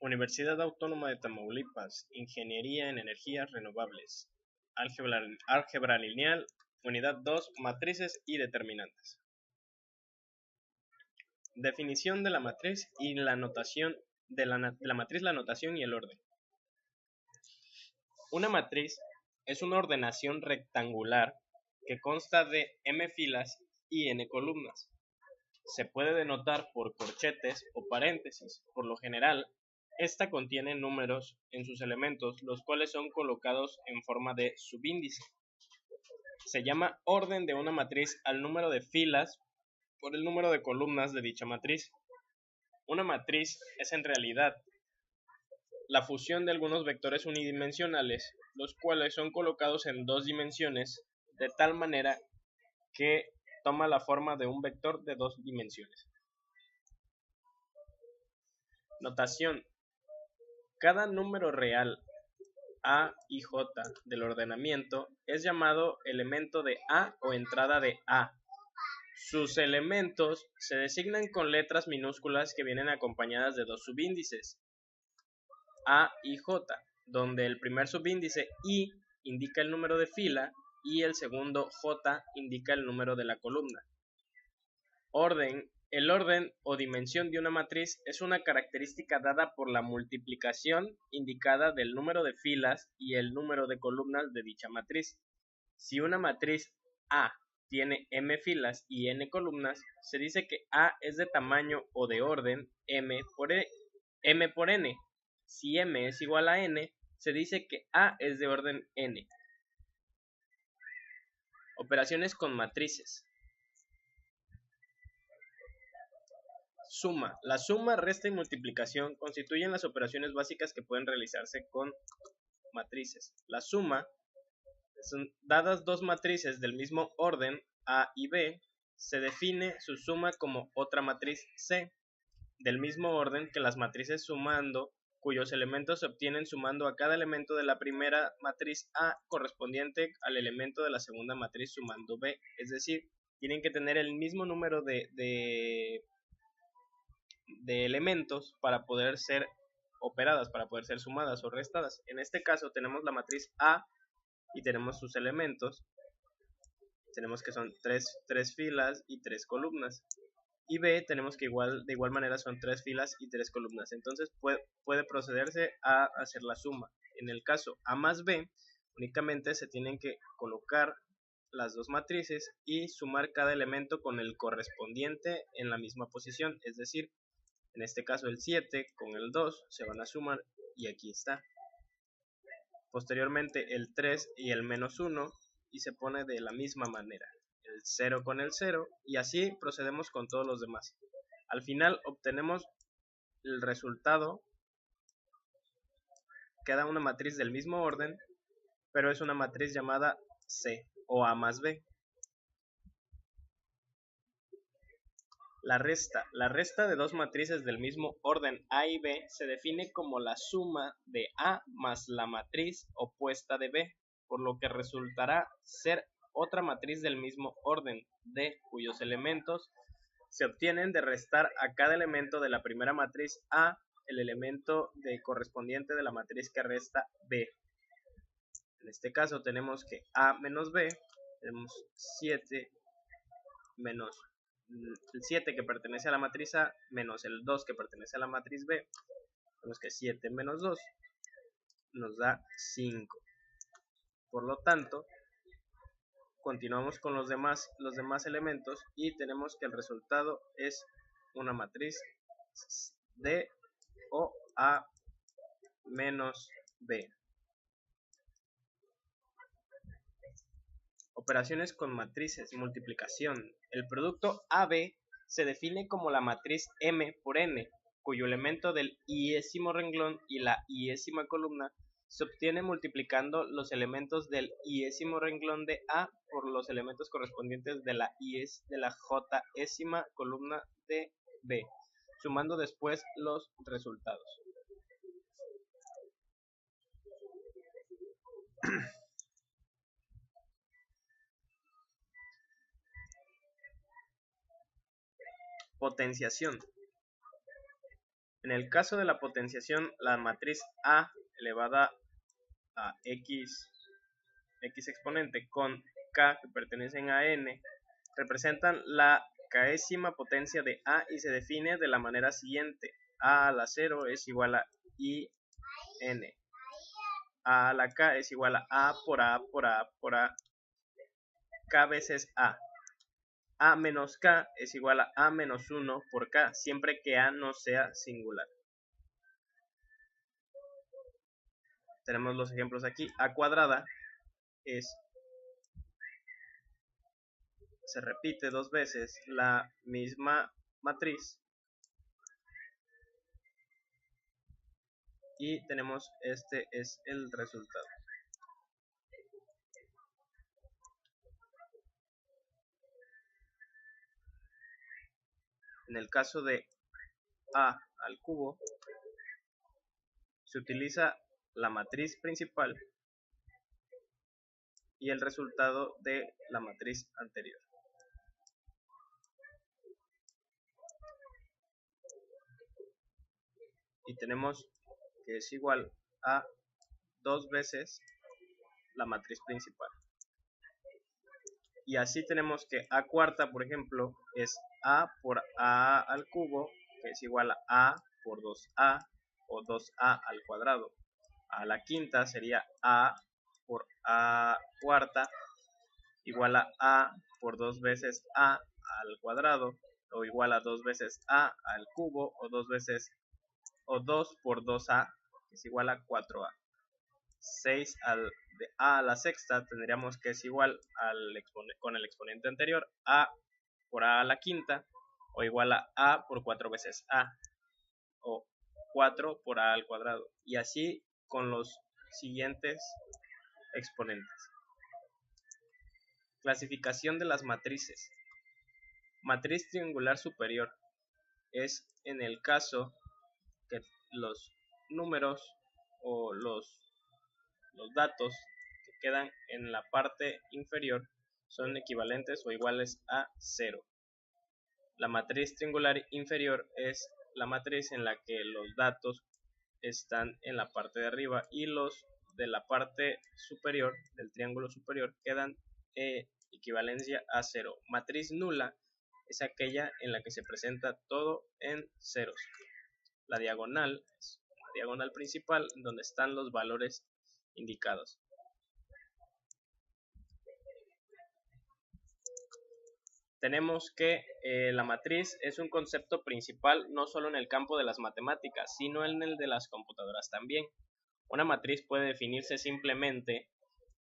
Universidad Autónoma de Tamaulipas, Ingeniería en Energías Renovables, Álgebra Lineal, Unidad 2, Matrices y Determinantes. Definición de la matriz y la notación de la matriz, la notación y el orden. Una matriz es una ordenación rectangular que consta de m filas y n columnas. Se puede denotar por corchetes o paréntesis. Por lo general, esta contiene números en sus elementos, los cuales son colocados en forma de subíndice. Se llama orden de una matriz al número de filas por el número de columnas de dicha matriz. Una matriz es en realidad la fusión de algunos vectores unidimensionales, los cuales son colocados en dos dimensiones de tal manera que toma la forma de un vector de dos dimensiones. Notación. Cada número real A y J del ordenamiento es llamado elemento de A o entrada de A. Sus elementos se designan con letras minúsculas que vienen acompañadas de dos subíndices, A y J, donde el primer subíndice I indica el número de fila y el segundo J indica el número de la columna. Orden. El orden o dimensión de una matriz es una característica dada por la multiplicación indicada del número de filas y el número de columnas de dicha matriz. Si una matriz A tiene m filas y n columnas, se dice que A es de tamaño o de orden m por n. Si m es igual a n, se dice que A es de orden n. Operaciones con matrices. Suma. La suma, resta y multiplicación constituyen las operaciones básicas que pueden realizarse con matrices. La suma, dadas dos matrices del mismo orden A y B, se define su suma como otra matriz C, del mismo orden que las matrices sumando, cuyos elementos se obtienen sumando a cada elemento de la primera matriz A correspondiente al elemento de la segunda matriz sumando B. Es decir, tienen que tener el mismo número de elementos para poder ser operadas, para poder ser sumadas o restadas. En este caso tenemos la matriz A y tenemos sus elementos. Tenemos que son tres filas y tres columnas. Y B tenemos que de igual manera son tres filas y tres columnas. Entonces puede procederse a hacer la suma. En el caso A más B, únicamente se tienen que colocar las dos matrices y sumar cada elemento con el correspondiente en la misma posición. Es decir, en este caso el 7 con el 2 se van a sumar y aquí está. Posteriormente el 3 y el menos 1 y se pone de la misma manera. El 0 con el 0 y así procedemos con todos los demás. Al final obtenemos el resultado. Queda una matriz del mismo orden, pero es una matriz llamada C o A más B. La resta de dos matrices del mismo orden A y B se define como la suma de A más la matriz opuesta de B, por lo que resultará ser otra matriz del mismo orden D, cuyos elementos se obtienen de restar a cada elemento de la primera matriz A el elemento correspondiente de la matriz que resta B. En este caso tenemos que A menos B, tenemos 7 menos el 7 que pertenece a la matriz A menos el 2 que pertenece a la matriz B. Tenemos que 7 menos 2 nos da 5. Por lo tanto, continuamos con los demás elementos y tenemos que el resultado es una matriz D o A menos B. Operaciones con matrices. Multiplicación. El producto AB se define como la matriz M por N, cuyo elemento del iésimo renglón y la iésima columna se obtiene multiplicando los elementos del iésimo renglón de A por los elementos correspondientes de la jésima columna de B, sumando después los resultados. Potenciación. En el caso de la potenciación, la matriz A elevada a x exponente con k que pertenecen a n representan la késima potencia de A y se define de la manera siguiente: a a la 0 es igual a i n, a la k es igual a por a por a por a, k veces a menos k es igual a menos 1 por k, siempre que a no sea singular. Tenemos los ejemplos aquí. A cuadrada se repite dos veces la misma matriz y tenemos este es el resultado. En el caso de a al cubo se utiliza la matriz principal y el resultado de la matriz anterior. Y tenemos que es igual a dos veces la matriz principal. Y así tenemos que a cuarta, por ejemplo, es a por a al cubo, que es igual a por 2a o 2a al cuadrado. A la quinta sería a por a cuarta igual a por dos veces a al cuadrado, o igual a dos veces a al cubo, o dos veces o 2 por 2a, que es igual a 4a. 6 de a a la sexta tendríamos que es igual con el exponente anterior, a por a la quinta, o igual a por 4 veces a, o 4 por a al cuadrado, y así con los siguientes exponentes. Clasificación de las matrices. Matriz triangular superior es en el caso que los números o los datos que quedan en la parte inferior son equivalentes o iguales a 0. La matriz triangular inferior es la matriz en la que los datos están en la parte de arriba y los de la parte superior del triángulo superior quedan equivalencia a 0. Matriz nula es aquella en la que se presenta todo en ceros. La diagonal es la diagonal principal donde están los valores indicados. Tenemos que la matriz es un concepto principal no solo en el campo de las matemáticas, sino en el de las computadoras también. Una matriz puede definirse simplemente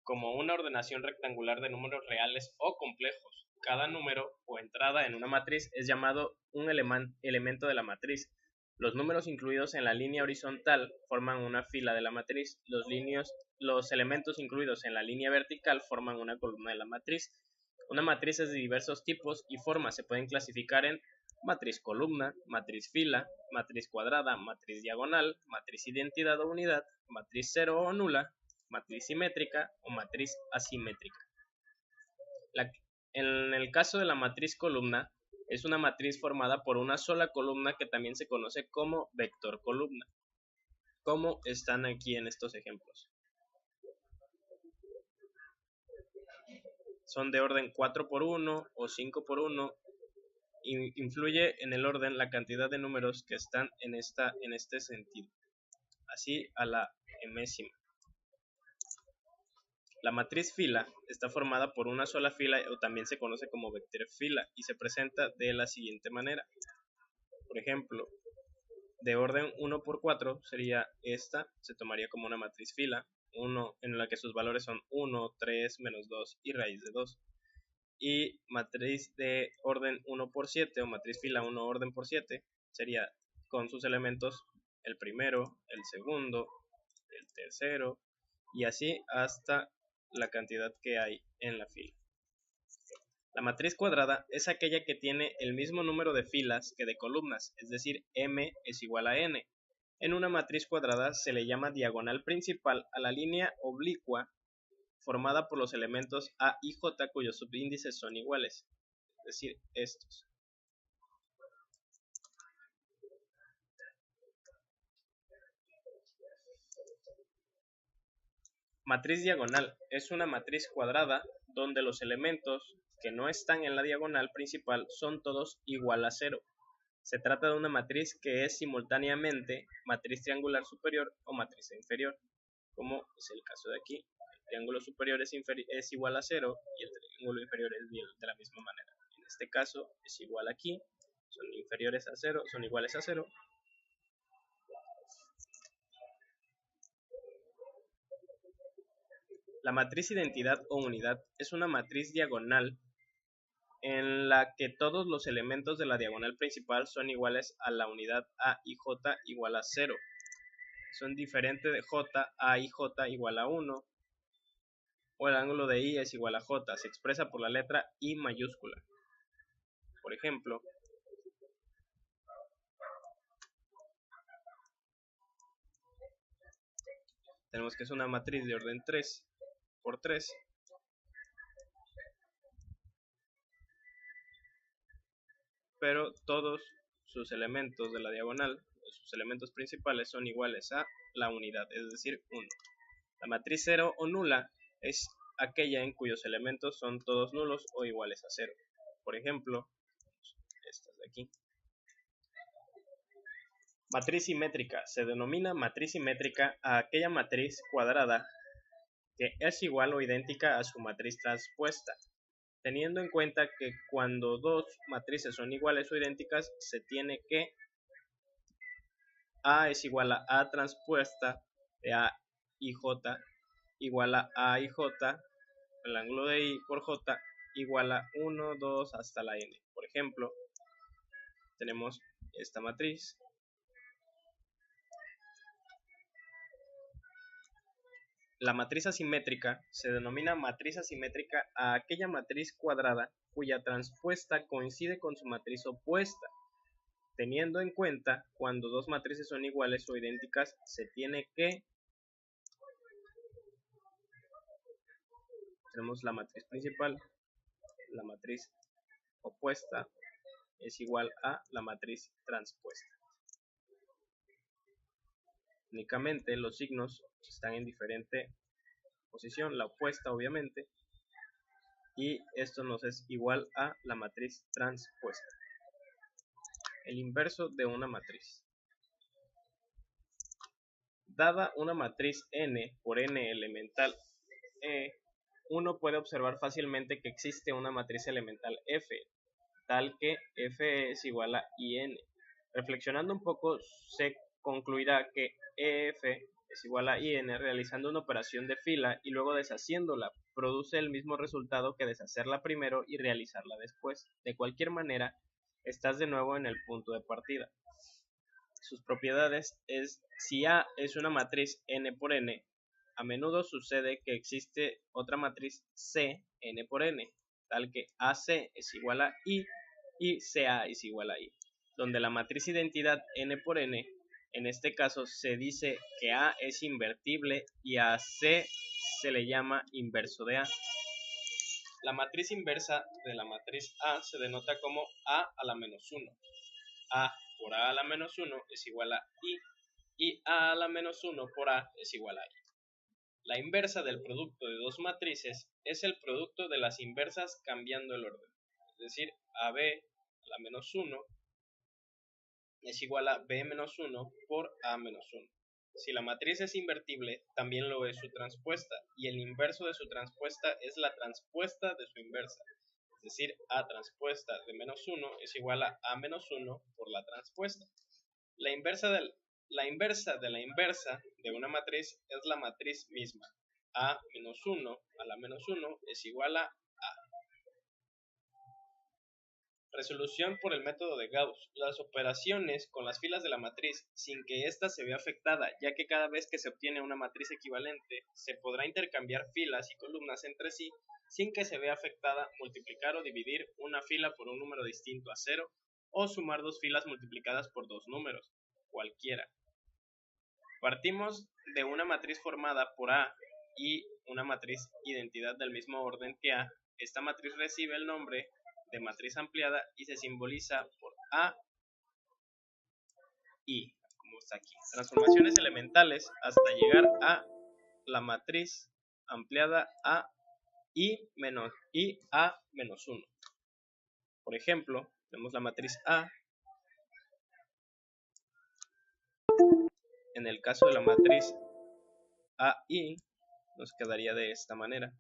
como una ordenación rectangular de números reales o complejos. Cada número o entrada en una matriz es llamado un elemento de la matriz. Los números incluidos en la línea horizontal forman una fila de la matriz. Los elementos incluidos en la línea vertical forman una columna de la matriz. Una matriz es de diversos tipos y formas. Se pueden clasificar en matriz columna, matriz fila, matriz cuadrada, matriz diagonal, matriz identidad o unidad, matriz cero o nula, matriz simétrica o matriz asimétrica. En el caso de la matriz columna, es una matriz formada por una sola columna que también se conoce como vector columna, como están aquí en estos ejemplos. Son de orden 4×1 o 5×1. Influye en el orden la cantidad de números que están en este sentido, así a la enésima. La matriz fila está formada por una sola fila o también se conoce como vector fila y se presenta de la siguiente manera. Por ejemplo, de orden 1×4 sería esta, se tomaría como una matriz fila, en la que sus valores son 1, 3, menos 2 y raíz de 2. Y matriz de orden 1×7 o matriz fila 1 orden por 7 sería con sus elementos el primero, el segundo, el tercero y así hasta la cantidad que hay en la fila. La matriz cuadrada es aquella que tiene el mismo número de filas que de columnas, es decir, m es igual a n. En una matriz cuadrada se le llama diagonal principal a la línea oblicua formada por los elementos a y j cuyos subíndices son iguales, es decir, estos. Matriz diagonal es una matriz cuadrada donde los elementos que no están en la diagonal principal son todos igual a 0. Se trata de una matriz que es simultáneamente matriz triangular superior o matriz inferior, como es el caso de aquí. El triángulo superior es igual a 0 y el triángulo inferior es de la misma manera. En este caso es igual aquí, son inferiores a 0, son iguales a 0. La matriz identidad o unidad es una matriz diagonal en la que todos los elementos de la diagonal principal son iguales a la unidad A y J igual a 0. Son diferentes de J, A y J igual a 1, o el ángulo de I es igual a J, se expresa por la letra I mayúscula. Por ejemplo, tenemos que es una matriz de orden 3 por 3, pero todos sus elementos de la diagonal, sus elementos principales son iguales a la unidad, es decir, 1. La matriz 0 o nula es aquella en cuyos elementos son todos nulos o iguales a 0. Por ejemplo, estas de aquí. Matriz simétrica. Se denomina matriz simétrica a aquella matriz cuadrada que es igual o idéntica a su matriz transpuesta, teniendo en cuenta que cuando dos matrices son iguales o idénticas, se tiene que A es igual a A transpuesta de A y J igual a y J, el ángulo de I por J igual a 1, 2 hasta la n. Por ejemplo, tenemos esta matriz. La matriz asimétrica se denomina matriz asimétrica a aquella matriz cuadrada cuya transpuesta coincide con su matriz opuesta. Teniendo en cuenta cuando dos matrices son iguales o idénticas, se tiene que tenemos la matriz principal, la matriz opuesta es igual a la matriz transpuesta. Únicamente los signos están en diferente posición, la opuesta obviamente, y esto nos es igual a la matriz transpuesta. El inverso de una matriz. Dada una matriz n por n elemental E, uno puede observar fácilmente que existe una matriz elemental F, tal que F es igual a IN. Reflexionando un poco, se concluirá que EF es igual a IN realizando una operación de fila y luego deshaciéndola produce el mismo resultado que deshacerla primero y realizarla después. De cualquier manera, estás de nuevo en el punto de partida. Sus propiedades es, si A es una matriz n por n, a menudo sucede que existe otra matriz C n por n, tal que AC es igual a I y CA es igual a I, donde la matriz identidad n por n, en este caso se dice que A es invertible y a C se le llama inverso de A. La matriz inversa de la matriz A se denota como A a la menos 1. A por A a la menos 1 es igual a I y A a la menos 1 por A es igual a I. La inversa del producto de dos matrices es el producto de las inversas cambiando el orden, es decir, AB a la menos 1 es igual a B menos 1 por A menos 1. Si la matriz es invertible, también lo es su transpuesta, y el inverso de su transpuesta es la transpuesta de su inversa, es decir, A transpuesta de menos 1 es igual a A menos 1 por la transpuesta. La inversa de la inversa de una matriz es la matriz misma. A menos 1 a la menos 1 es igual a A. Resolución por el método de Gauss. Las operaciones con las filas de la matriz sin que ésta se vea afectada, ya que cada vez que se obtiene una matriz equivalente, se podrá intercambiar filas y columnas entre sí sin que se vea afectada multiplicar o dividir una fila por un número distinto a 0 o sumar dos filas multiplicadas por dos números, cualquiera. Partimos de una matriz formada por A y una matriz identidad del mismo orden que A. Esta matriz recibe el nombre de matriz ampliada y se simboliza por A y, como tenemos aquí. Transformaciones elementales hasta llegar a la matriz ampliada a I a menos 1. Por ejemplo, tenemos la matriz A. En el caso de la matriz AI, nos quedaría de esta manera.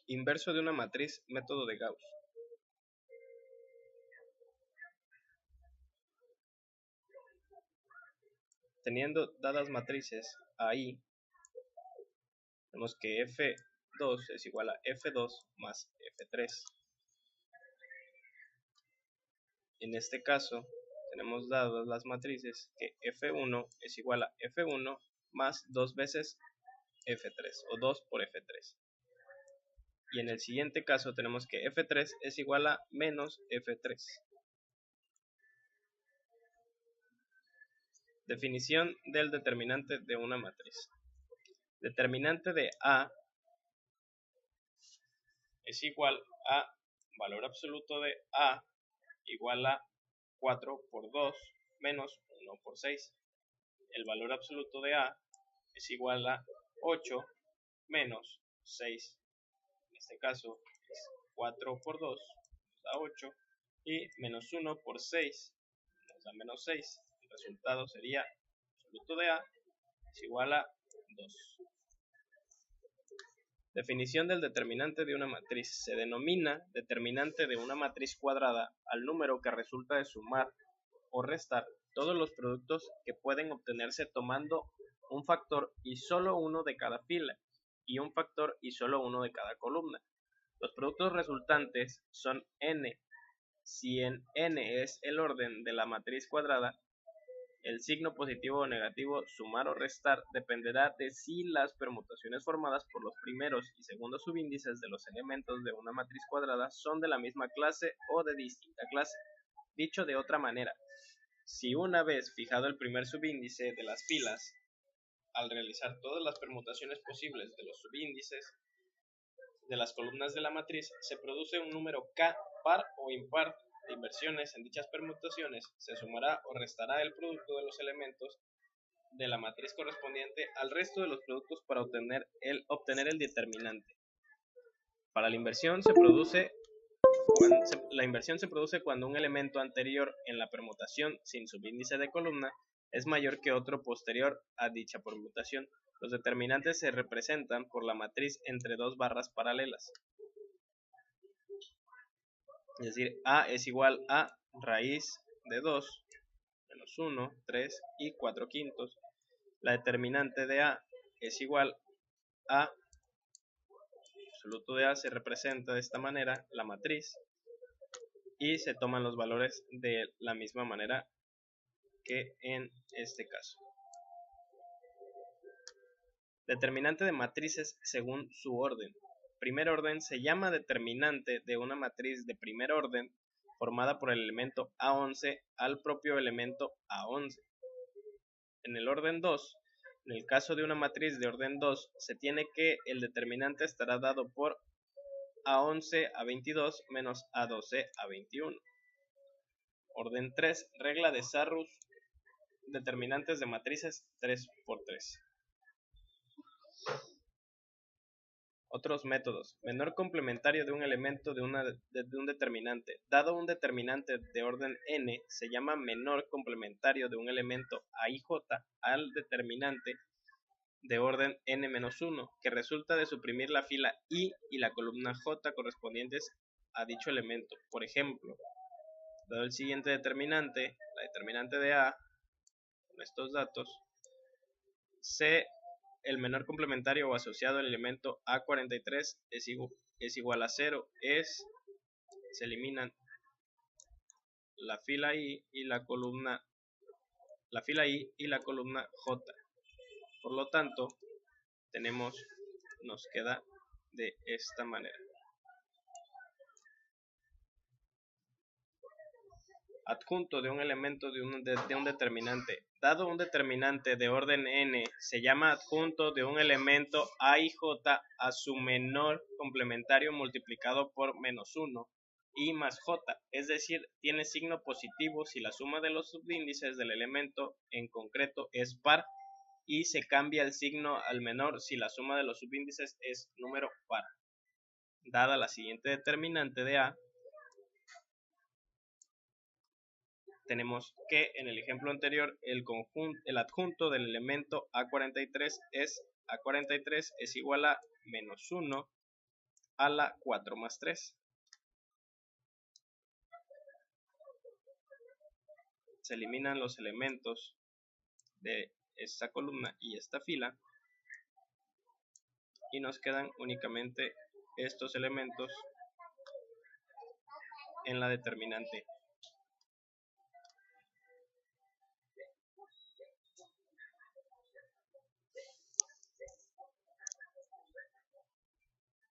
Inverso de una matriz, método de Gauss. Teniendo dadas matrices AI, tenemos que F2 es igual a F2 más F3. En este caso, tenemos dadas las matrices que F1 es igual a F1 más 2 veces F3 o 2 por F3. Y en el siguiente caso tenemos que F3 es igual a menos F3. Definición del determinante de una matriz. Determinante de A es igual a valor absoluto de A igual a 4 por 2 menos 1 por 6. El valor absoluto de A es igual a 8 menos 6. En este caso es 4 por 2 nos da 8 y menos 1 por 6 nos da menos 6. El resultado sería absoluto de A es igual a 2. Definición del determinante de una matriz. Se denomina determinante de una matriz cuadrada al número que resulta de sumar o restar todos los productos que pueden obtenerse tomando un factor y solo uno de cada fila y un factor y solo uno de cada columna. Los productos resultantes son n. Si en n es el orden de la matriz cuadrada, el signo positivo o negativo, sumar o restar, dependerá de si las permutaciones formadas por los primeros y segundos subíndices de los elementos de una matriz cuadrada son de la misma clase o de distinta clase. Dicho de otra manera, si una vez fijado el primer subíndice de las filas, al realizar todas las permutaciones posibles de los subíndices de las columnas de la matriz, se produce un número k par o impar de inversiones en dichas permutaciones, se sumará o restará el producto de los elementos de la matriz correspondiente al resto de los productos para obtener el determinante. Para la inversión se produce cuando un elemento anterior en la permutación sin subíndice de columna es mayor que otro posterior a dicha permutación. Los determinantes se representan por la matriz entre dos barras paralelas. Es decir, A es igual a raíz de 2 menos 1, 3 y 4 quintos. La determinante de A es igual a absoluto de A, se representa de esta manera la matriz y se toman los valores de la misma manera que en este caso. Determinante de matrices según su orden. Primer orden se llama determinante de una matriz de primer orden formada por el elemento A11 al propio elemento A11. En el orden 2, en el caso de una matriz de orden 2, se tiene que el determinante estará dado por A11 a 22 menos A12 a 21. Orden 3, regla de Sarrus, determinantes de matrices 3×3. Otros métodos. Menor complementario de un elemento de un determinante. Dado un determinante de orden n, se llama menor complementario de un elemento aij al determinante de orden n-1, que resulta de suprimir la fila i y la columna j correspondientes a dicho elemento. Por ejemplo, dado el siguiente determinante, la determinante de a, con estos datos, el menor complementario o asociado al elemento A43 es igual a 0, se eliminan la fila I y la columna J. Por lo tanto, nos queda de esta manera. adjunto de un elemento de un determinante. Dado un determinante de orden n, se llama adjunto de un elemento a y j a su menor complementario multiplicado por -1 y más j, es decir, tiene signo positivo si la suma de los subíndices del elemento en concreto es par y se cambia el signo al menor si la suma de los subíndices es número par. Dada la siguiente determinante de A, tenemos que en el ejemplo anterior el adjunto del elemento A43 es igual a -1 a la 4 más 3. Se eliminan los elementos de esta columna y esta fila y nos quedan únicamente estos elementos en la determinante